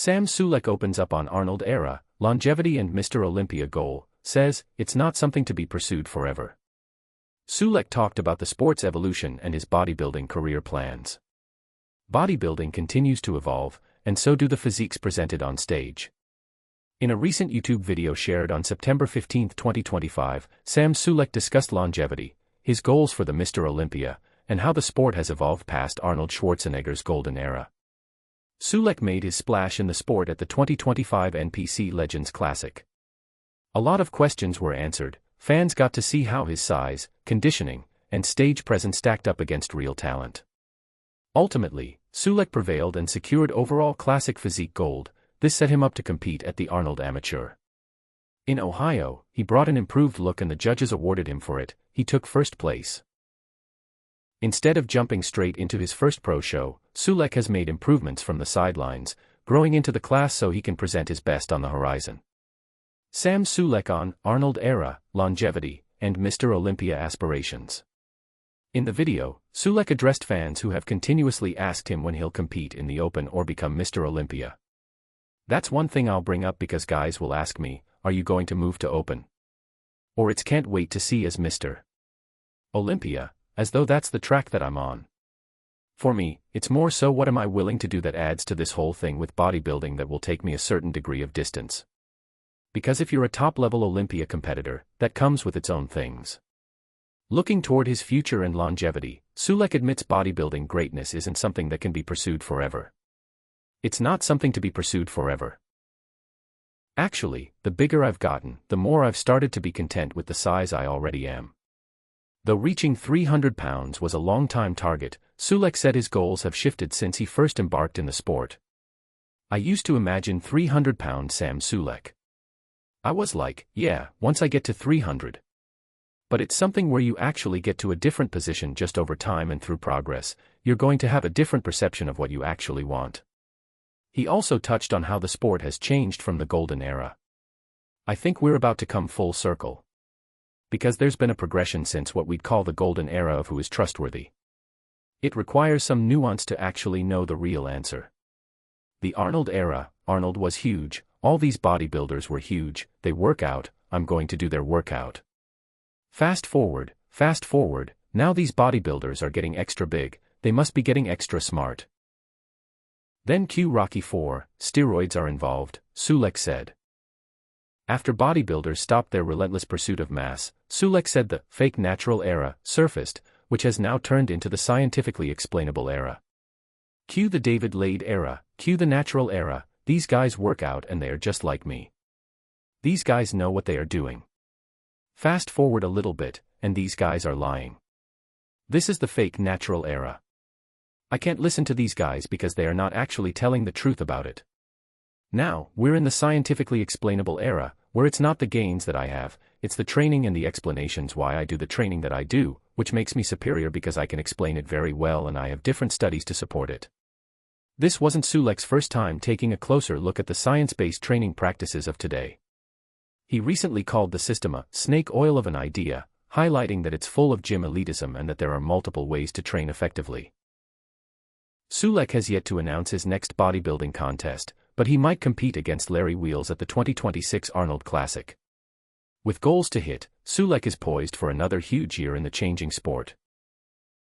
Sam Sulek opens up on Arnold era, longevity and Mr. Olympia goal, says, it's not something to be pursued forever. Sulek talked about the sport's evolution and his bodybuilding career plans. Bodybuilding continues to evolve, and so do the physiques presented on stage. In a recent YouTube video shared on September 15, 2025, Sam Sulek discussed longevity, his goals for the Mr. Olympia, and how the sport has evolved past Arnold Schwarzenegger's golden era. Sulek made his splash in the sport at the 2025 NPC Legends Classic. A lot of questions were answered, fans got to see how his size, conditioning, and stage presence stacked up against real talent. Ultimately, Sulek prevailed and secured overall classic physique gold. This set him up to compete at the Arnold Amateur. In Ohio, he brought an improved look and the judges awarded him for it. He took first place. Instead of jumping straight into his first pro show, Sulek has made improvements from the sidelines, growing into the class so he can present his best on the horizon. Sam Sulek on Arnold era, longevity, and Mr. Olympia aspirations. In the video, Sulek addressed fans who have continuously asked him when he'll compete in the Open or become Mr. Olympia. That's one thing I'll bring up because guys will ask me, are you going to move to Open? Or it's can't wait to see as Mr. Olympia, as though that's the track that I'm on. For me, it's more so what am I willing to do that adds to this whole thing with bodybuilding that will take me a certain degree of distance. Because if you're a top-level Olympia competitor, that comes with its own things. Looking toward his future and longevity, Sulek admits bodybuilding greatness isn't something that can be pursued forever. It's not something to be pursued forever. Actually, the bigger I've gotten, the more I've started to be content with the size I already am. Though reaching 300 pounds was a long-time target, Sulek said his goals have shifted since he first embarked in the sport. I used to imagine 300-pound Sam Sulek. I was like, yeah, once I get to 300. But it's something where you actually get to a different position just over time and through progress, you're going to have a different perception of what you actually want. He also touched on how the sport has changed from the golden era. I think we're about to come full circle. Because there's been a progression since what we'd call the golden era of who is trustworthy. It requires some nuance to actually know the real answer. The Arnold era, Arnold was huge, all these bodybuilders were huge, they work out, I'm going to do their workout. Fast forward, now these bodybuilders are getting extra big, they must be getting extra smart. Then cue Rocky IV, steroids are involved, Sulek said. After bodybuilders stopped their relentless pursuit of mass, Sulek said the fake natural era surfaced, which has now turned into the scientifically explainable era. Cue the David Lade era, cue the natural era, these guys work out and they are just like me. These guys know what they are doing. Fast forward a little bit, and these guys are lying. This is the fake natural era. I can't listen to these guys because they are not actually telling the truth about it. Now, we're in the scientifically explainable era, where it's not the gains that I have, it's the training and the explanations why I do the training that I do, which makes me superior because I can explain it very well and I have different studies to support it. This wasn't Sulek's first time taking a closer look at the science-based training practices of today. He recently called the system a snake oil of an idea, highlighting that it's full of gym elitism and that there are multiple ways to train effectively. Sulek has yet to announce his next bodybuilding contest, but he might compete against Larry Wheels at the 2026 Arnold Classic. With goals to hit, Sulek is poised for another huge year in the changing sport.